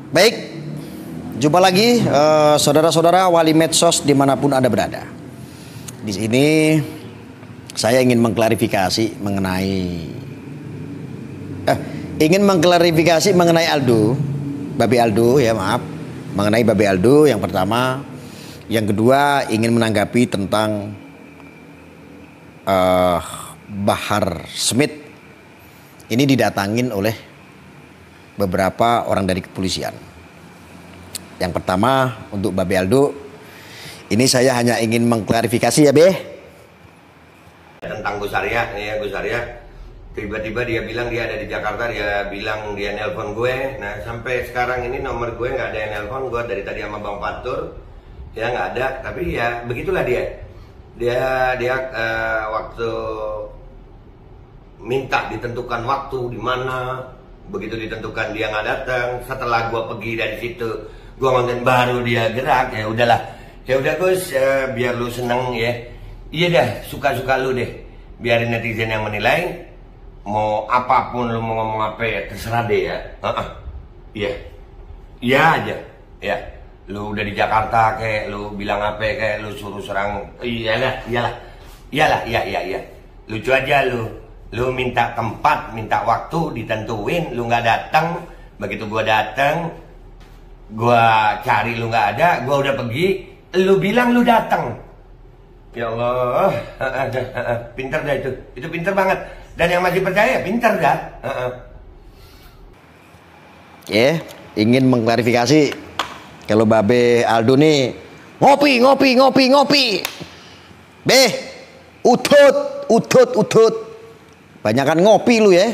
Baik, jumpa lagi saudara-saudara wali medsos dimanapun Anda berada. Di sini saya ingin mengklarifikasi mengenai Aldo, Babe Aldo ya maaf, mengenai Babe Aldo yang pertama, yang kedua ingin menanggapi tentang Bahar Smith ini didatangin oleh beberapa orang dari kepolisian. Yang pertama untuk Babe Aldo, ini saya hanya ingin mengklarifikasi ya Be. Tentang Gus Arya, nih ya Gus Arya, tiba-tiba dia bilang dia ada di Jakarta, dia bilang dia nelpon gue. Nah sampai sekarang ini nomor gue nggak ada yang nelpon gue dari tadi sama Bang Fatur, ya nggak ada. Tapi ya begitulah dia waktu minta ditentukan waktu di mana, begitu ditentukan dia nggak datang. Setelah gue pergi dari situ, gue ngomongin baru dia gerak. Ya udahlah, ya udah Gus, biar lu seneng ya. Iya dah, suka-suka lu deh. Biarin netizen yang menilai. Mau apapun lu mau ngomong apa ya terserah deh ya. Iya, iya aja. Ya, lu udah di Jakarta kayak lu bilang apa kayak lu suruh serang. Iyalah. Iya. Lucu aja lu. Lu minta tempat, minta waktu ditentuin, lu nggak datang. Begitu gua datang, gua cari lu nggak ada, gua udah pergi, lu bilang lu datang. Ya Allah, pinter dah itu pinter banget. Dan yang masih percaya pinter dah. Ingin mengklarifikasi kalau Babe Aldo nih ngopi. Be, utut. Banyakan ngopi lu ya.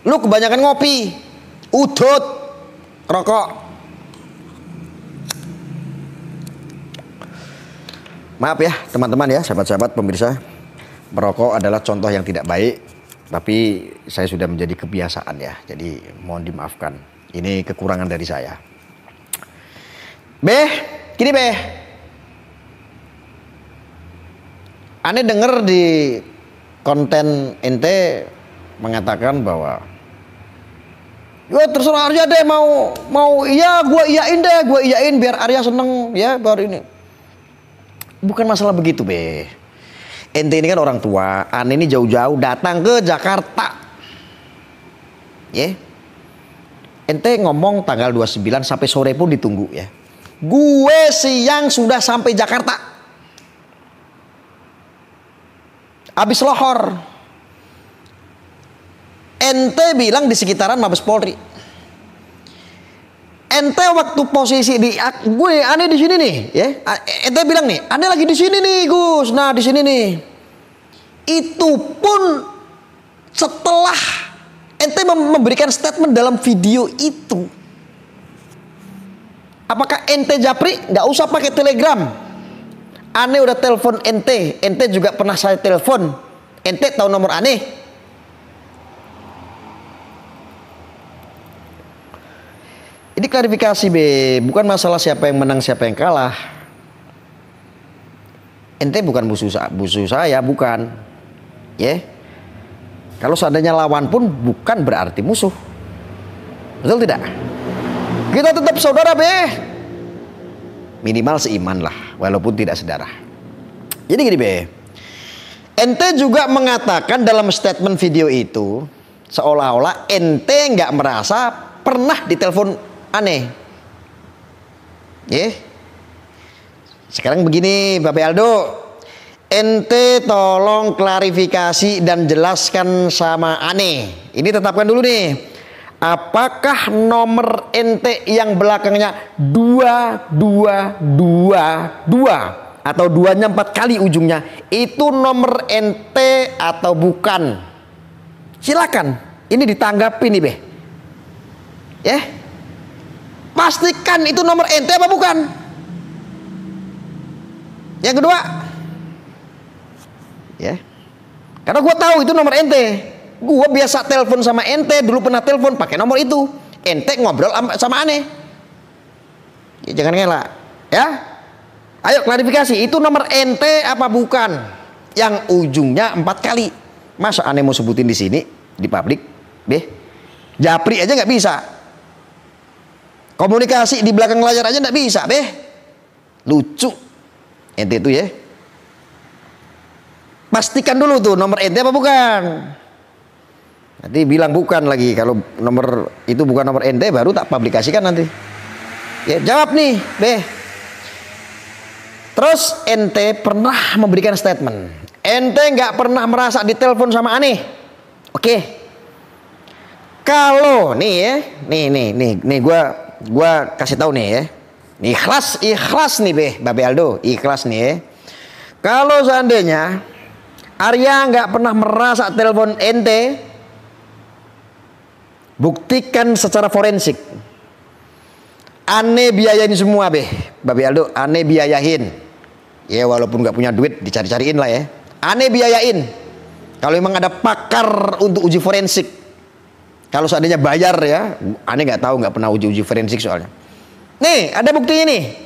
Lu kebanyakan ngopi. Utut. Rokok. Maaf ya teman-teman ya, sahabat-sahabat pemirsa. Merokok adalah contoh yang tidak baik. Tapi saya sudah menjadi kebiasaan ya. Jadi mohon dimaafkan. Ini kekurangan dari saya. Gini Be. Aneh denger di konten ente mengatakan bahwa ya terserah Arya deh mau iya gue iyain biar Arya seneng ya baru ini. Bukan masalah begitu Be. Ente ini kan orang tua, Aneh ini jauh-jauh datang ke Jakarta. Ente ngomong tanggal 29 sampai sore pun ditunggu ya. Gue siang sudah sampai Jakarta. Habis lohor. Ente bilang di sekitaran Mabes Polri. Ente waktu posisi di gue Aneh di sini nih ya. Ente bilang nih, Aneh lagi di sini nih Gus. Nah, di sini nih. Itu pun setelah ente memberikan statement dalam video itu. Apakah ente japri? Nggak usah pakai Telegram. Aneh udah telepon ente juga pernah saya telepon. Ente tahu nomor Aneh. Ini klarifikasi Be, bukan masalah siapa yang menang siapa yang kalah. Ente bukan musuh saya, bukan. Kalau seandainya lawan pun bukan berarti musuh. Betul tidak? Kita tetap saudara Be. Minimal seiman lah, walaupun tidak sedarah. Jadi gini Be, ente juga mengatakan dalam statement video itu seolah-olah ente nggak merasa pernah ditelepon Aneh. Sekarang begini Babe Aldo, ente tolong klarifikasi dan jelaskan sama Aneh. Ini tetapkan dulu nih. Apakah nomor ente yang belakangnya 222 atau duanya 4 kali ujungnya itu nomor ente atau bukan? Silakan. Ini ditanggapi nih Be. Pastikan itu nomor ente apa bukan? Yang kedua, karena gue tahu itu nomor ente. Gue biasa telepon sama ente, dulu pernah telepon pakai nomor itu. Ente ngobrol sama Aneh. Jangan ngelak, ya. Ayo klarifikasi, itu nomor ente apa bukan? Yang ujungnya 4 kali. Masa Aneh mau sebutin di sini, di publik? Japri aja nggak bisa. Komunikasi di belakang layar aja nggak bisa, beh. Lucu. Ente itu ya. Pastikan dulu tuh nomor ente apa bukan. Nanti bilang bukan lagi. Kalau nomor itu bukan nomor ente, baru tak publikasikan nanti. Ya, jawab nih, beh. Terus ente pernah memberikan statement. Ente nggak pernah merasa ditelepon sama aneh. Oke. Kalau nih ya, nih gua kasih tahu nih ya. Nih, ikhlas nih beh, Babe Aldo, ikhlas nih ya. Kalau seandainya Arya nggak pernah merasa telepon ente, buktikan secara forensik. Ane biayain semua beh, Babe Aldo, ane biayain. Ya walaupun nggak punya duit, dicari-cariin lah ya. Ane biayain. Kalau memang ada pakar untuk uji forensik. Kalau seandainya bayar ya, aneh nggak tahu, nggak pernah uji forensik soalnya. Nih, ada buktinya nih.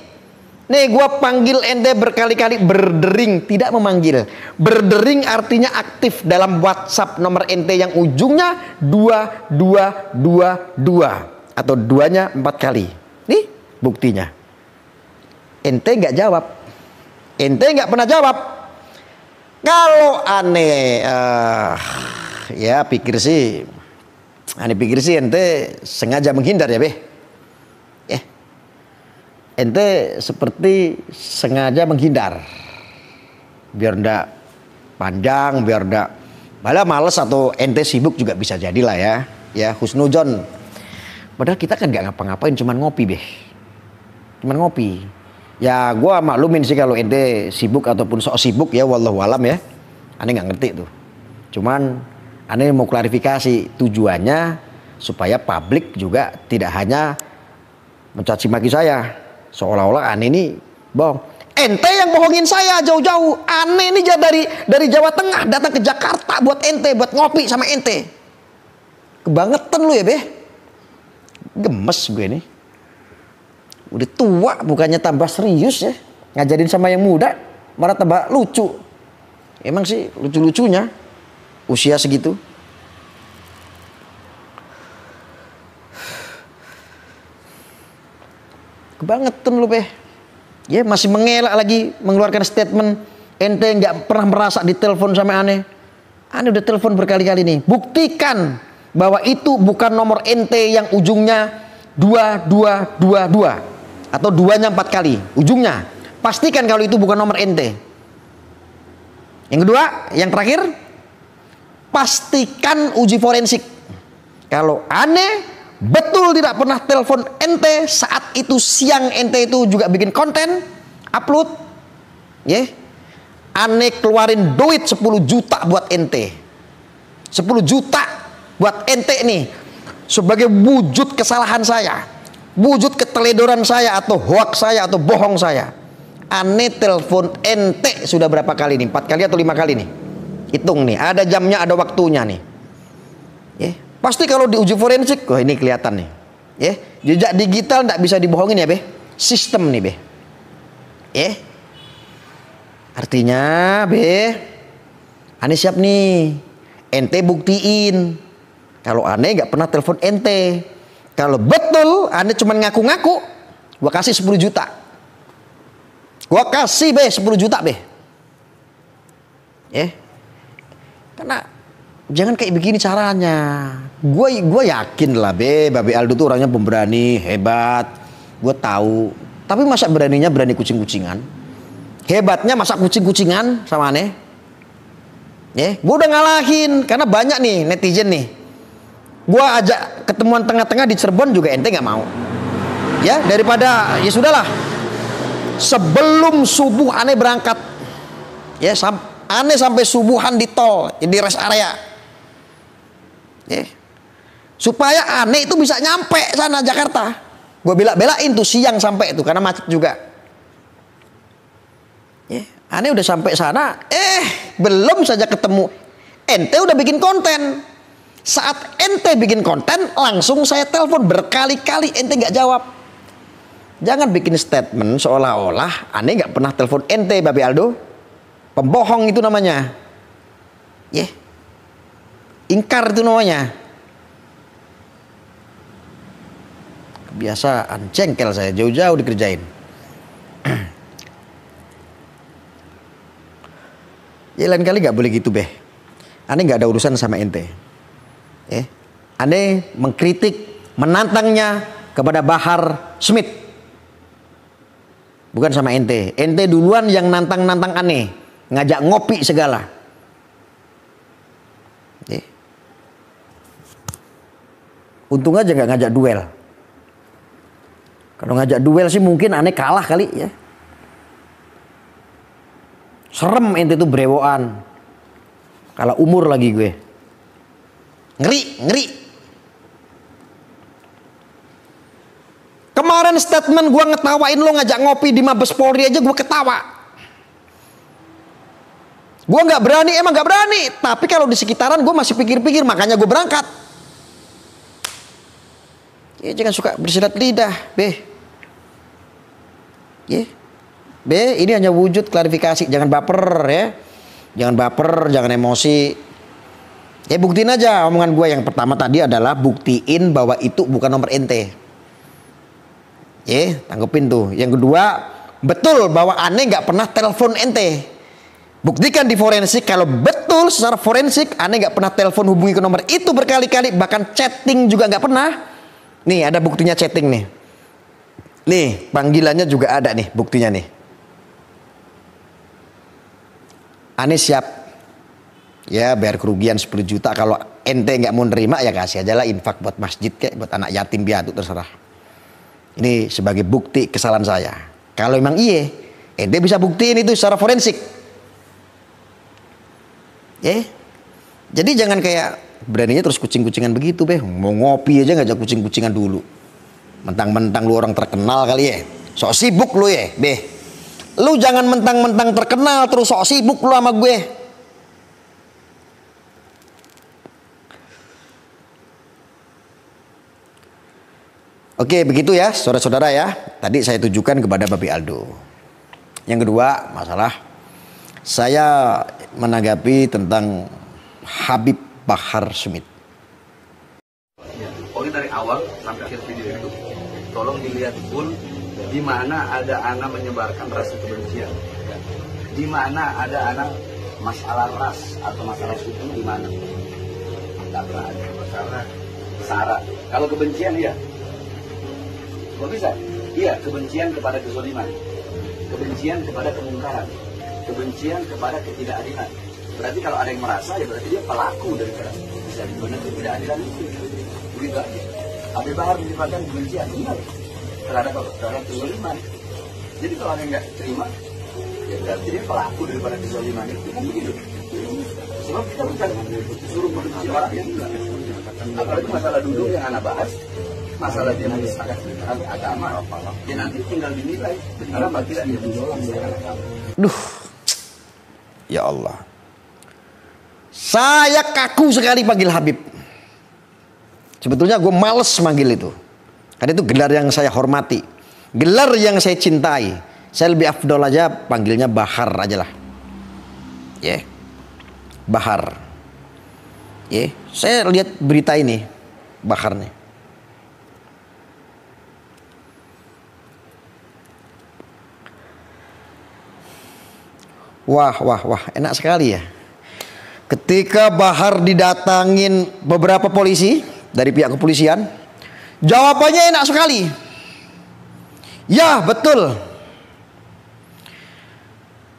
Nih, gua panggil ente berkali-kali berdering, tidak memanggil. Berdering artinya aktif dalam WhatsApp nomor ente yang ujungnya 2222 atau duanya 4 kali. Nih, buktinya. Ente nggak jawab. Ente nggak pernah jawab. Kalau aneh, ya pikir sih. Aneh pikir sih ente sengaja menghindar ya beh. Ente seperti sengaja menghindar. Biar ndak panjang, biar ndak malah males atau ente sibuk juga bisa jadilah ya. Ya husnudzon. Padahal kita kan nggak ngapa-ngapain, cuman ngopi beh. Cuman ngopi. Ya gua maklumin sih kalau ente sibuk ataupun sok sibuk ya, wallahu alam ya. Aneh nggak ngerti tuh. Cuman aneh mau klarifikasi tujuannya supaya publik juga tidak hanya mencaci maki saya seolah-olah aneh ini bohong. Ente yang bohongin saya jauh-jauh. Aneh ini dari Jawa Tengah datang ke Jakarta buat ente, buat ngopi sama ente. Kebangetan lu ya beh. Gemes gue nih. Udah tua bukannya tambah serius ya. Ngajarin sama yang muda malah tambah lucu. Emang sih lucu-lucunya usia segitu. Kebangetan lu beh. Ya masih mengelak lagi mengeluarkan statement. Ente nggak pernah merasa ditelepon sama aneh. Aneh udah telepon berkali-kali nih. Buktikan bahwa itu bukan nomor ente yang ujungnya 2222 atau duanya 4 kali ujungnya. Pastikan kalau itu bukan nomor ente. Yang kedua, yang terakhir, pastikan uji forensik. Kalau aneh betul tidak pernah telepon ente saat itu siang ente itu juga bikin konten, upload, ya, aneh keluarin duit 10 juta buat ente, 10 juta buat ente nih, sebagai wujud kesalahan saya, wujud keteledoran saya atau hoax saya atau bohong saya. Aneh telepon ente sudah berapa kali nih? 4 kali atau 5 kali nih? Hitung nih, ada jamnya, ada waktunya nih. Ya. Pasti kalau diuji forensik, wah ini kelihatan nih. Ya, jejak digital nggak bisa dibohongin ya, beh. Sistem nih, beh. Ya. Artinya, beh, aneh siap nih. Ente buktiin. Kalau aneh nggak pernah telepon ente. Kalau betul aneh cuma ngaku-ngaku, gua kasih 10 juta. Gua kasih, beh, 10 juta, beh. Ya. Karena jangan kayak begini caranya. Gue yakin lah Babe Aldo tuh orangnya pemberani, hebat. Gue tahu. Tapi masa beraninya berani kucing-kucingan? Hebatnya masa kucing-kucingan sama aneh? Ya, gue udah ngalahin karena banyak nih netizen nih. Gue ajak ketemuan tengah-tengah di Cirebon juga ente nggak mau. Ya daripada ya sudahlah. Sebelum subuh aneh berangkat. Ya aneh sampai subuhan di tol, di rest area. Ya. Supaya aneh itu bisa nyampe sana Jakarta. Gue bela-belain tuh siang sampai itu karena macet juga. Ya. Aneh udah sampai sana, belum saja ketemu. Ente udah bikin konten. Saat ente bikin konten, langsung saya telepon berkali-kali, ente nggak jawab. Jangan bikin statement seolah-olah aneh nggak pernah telepon ente, Babe Aldo. Pembohong itu namanya. Ya. Ingkar itu namanya. Kebiasaan, cengkel saya, jauh-jauh dikerjain. Ya lain kali nggak boleh gitu beh. Aneh nggak ada urusan sama ente. Aneh mengkritik, menantangnya kepada Bahar Smith. Bukan sama ente. Ente duluan yang nantang-nantang aneh, ngajak ngopi segala. Untung aja nggak ngajak duel. Kalau ngajak duel sih mungkin aneh kalah kali ya. Serem ente tuh brewoan. Kalah umur lagi gue. Ngeri. Kemarin statement gue ngetawain lo ngajak ngopi di Mabes Polri aja gue ketawa. Gue nggak berani, emang nggak berani. Tapi kalau di sekitaran gue masih pikir-pikir, makanya gue berangkat. Ya jangan suka bersilat lidah, Beh. Ini hanya wujud klarifikasi, jangan baper ya. Jangan baper, jangan emosi. Ya buktiin aja omongan gue yang pertama tadi adalah buktiin bahwa itu bukan nomor ente. Tanggepin tuh. Yang kedua, betul bahwa aneh nggak pernah telepon ente. Buktikan di forensik kalau betul secara forensik aneh nggak pernah telepon hubungi ke nomor itu berkali-kali, bahkan chatting juga nggak pernah. Nih ada buktinya chatting nih. Nih panggilannya juga ada nih buktinya nih. Aneh siap ya bayar kerugian 10 juta kalau ente nggak mau nerima ya kasih aja lah infak buat masjid kayak buat anak yatim piatu terserah. Ini sebagai bukti kesalahan saya. Kalau emang iya ente bisa buktiin itu secara forensik. Jadi jangan kayak beraninya terus kucing-kucingan begitu beh. Mau ngopi aja ngajak kucing-kucingan dulu. Mentang-mentang lu orang terkenal kali ya. Sok sibuk lu ya beh. Lu jangan mentang-mentang terkenal terus sok sibuk lu sama gue. Oke begitu ya saudara-saudara ya. Tadi saya tujukan kepada Babi Aldo. Yang kedua masalah saya menanggapi tentang Habib Bahar Smith. Pokoknya dari awal sampai akhir video itu tolong dilihat full di mana ada anak menyebarkan rasa kebencian, di mana ada anak masalah ras atau masalah suku di mana tidak pernah ada masalah sara. Kalau kebencian iya, kok bisa? Iya, kebencian kepada kezaliman, kebencian kepada kemungkaran, kebencian kepada ketidakadilan. Berarti kalau ada yang merasa ya berarti dia pelaku daripada ketidakadilan itu. Begitu aja. Habib Bahar menyebabkan kebencian, benar terhadap kezaliman. Jadi kalau ada yang nggak terima, ya berarti dia pelaku daripada kezaliman itu. Kan begitu. Sebab kita bukan suruh benci orang yang enggak. Apalagi masalah duduk yang anak bahas, masalah dia menyesuaikan agama, ya nanti tinggal dinilai. Karena bagi dia menolak secara agama. Ya Allah. Saya kaku sekali panggil Habib. Sebetulnya gue males manggil itu. Karena itu gelar yang saya hormati. Gelar yang saya cintai. Saya lebih afdol aja panggilnya Bahar aja lah. Bahar. Saya lihat berita ini. Bahar nih. Wah, enak sekali ya. Ketika Bahar didatangin beberapa polisi dari pihak kepolisian, jawabannya enak sekali. Ya, betul.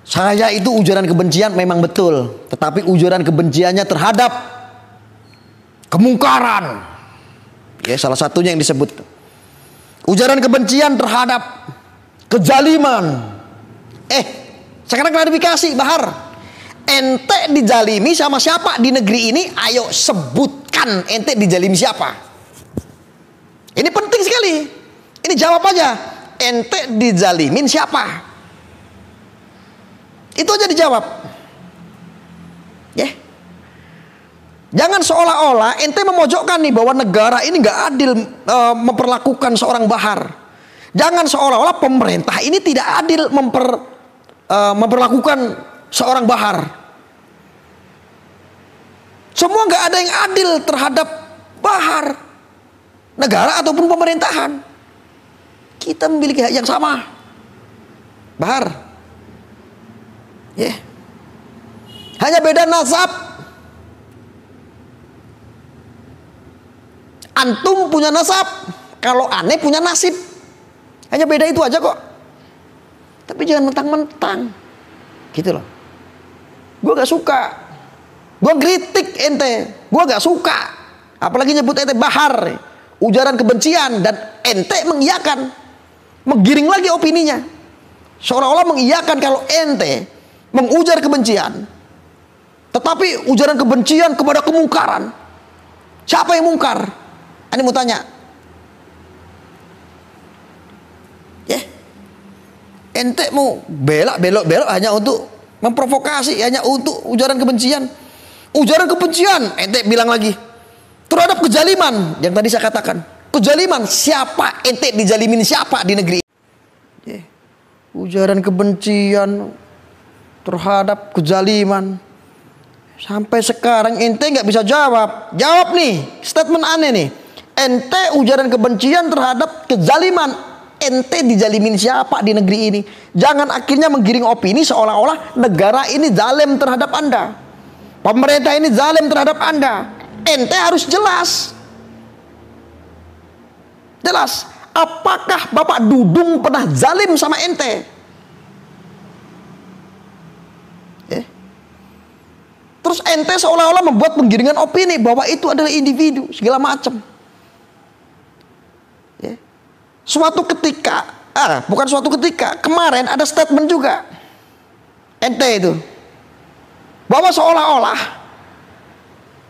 Saya itu ujaran kebencian memang betul, tetapi ujaran kebenciannya terhadap kemungkaran. Ya, salah satunya yang disebut ujaran kebencian terhadap kezaliman. Sekarang klarifikasi Bahar. Ente dijalimi sama siapa di negeri ini? Ayo sebutkan ente dijalimi siapa. Ini penting sekali. Ini jawab aja. Ente dijalimin siapa? Itu aja dijawab. Jangan seolah-olah ente memojokkan nih bahwa negara ini nggak adil memperlakukan seorang Bahar. Jangan seolah-olah pemerintah ini tidak adil memperlakukan seorang Bahar. Semua nggak ada yang adil terhadap Bahar, negara ataupun pemerintahan. Kita memiliki hak yang sama. Bahar. Ya. Hanya beda nasab. Antum punya nasab, kalau aneh punya nasib. Hanya beda itu aja kok. Tapi jangan mentang-mentang. Gitu loh. Gue gak suka. Gue kritik ente. Gue gak suka. Apalagi nyebut ente bahar. Ujaran kebencian. Dan ente mengiyakan. Menggiring lagi opininya. Seolah-olah mengiyakan kalau ente mengujar kebencian. Tetapi ujaran kebencian kepada kemungkaran. Siapa yang mungkar? Ini mau tanya. Ya. Ente mau belok hanya untuk memprovokasi, hanya untuk ujaran kebencian. Ujaran kebencian, ente bilang lagi terhadap kezaliman yang tadi saya katakan. Kezaliman siapa? Ente dijalimin siapa di negeri? Ya. Ujaran kebencian terhadap kezaliman. Sampai sekarang ente nggak bisa jawab. Jawab nih, statement aneh nih. Ente ujaran kebencian terhadap kezaliman. Ente dijalimin siapa di negeri ini? Jangan akhirnya menggiring opini seolah-olah negara ini zalim terhadap Anda. Pemerintah ini zalim terhadap Anda. Ente harus jelas. Jelas. Apakah Bapak Dudung pernah zalim sama ente? Terus ente seolah-olah membuat penggiringan opini bahwa itu adalah individu segala macam. Ya. Suatu ketika, bukan suatu ketika, kemarin ada statement juga ente itu bahwa seolah-olah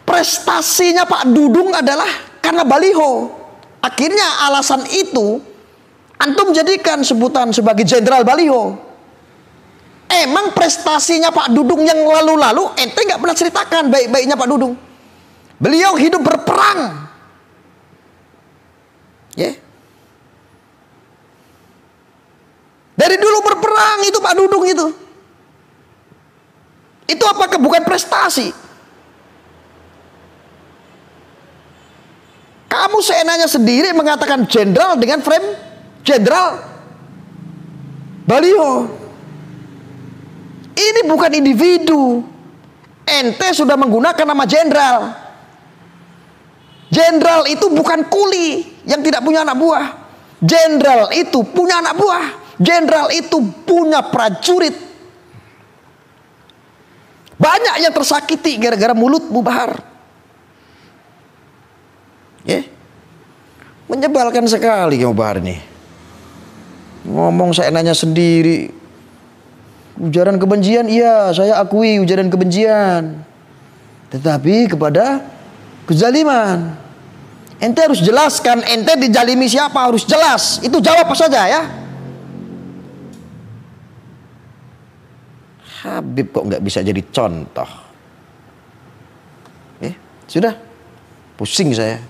prestasinya Pak Dudung adalah karena baliho. Akhirnya alasan itu antum jadikan sebutan sebagai jenderal baliho. Emang prestasinya Pak Dudung yang lalu-lalu ente nggak pernah ceritakan baik-baiknya Pak Dudung. Beliau hidup berperang. Ya. Dari dulu berperang itu Pak Dudung itu. Itu apakah bukan prestasi? Kamu seenaknya sendiri mengatakan jenderal dengan frame jenderal baliho. Ini bukan individu. Ente sudah menggunakan nama jenderal. Jenderal itu bukan kuli yang tidak punya anak buah. Jenderal itu punya anak buah. Jenderal itu punya prajurit. Banyak yang tersakiti gara-gara mulutmu Bahar. Ya. Menyebalkan sekali kamu Bahar ini. Ngomong seenaknya sendiri. Ujaran kebencian, iya saya akui ujaran kebencian. Tetapi kepada kezaliman. Ente harus jelaskan, ente dijalimi siapa, harus jelas. Itu jawab apa saja ya. Habib kok nggak bisa jadi contoh. Sudah, pusing saya.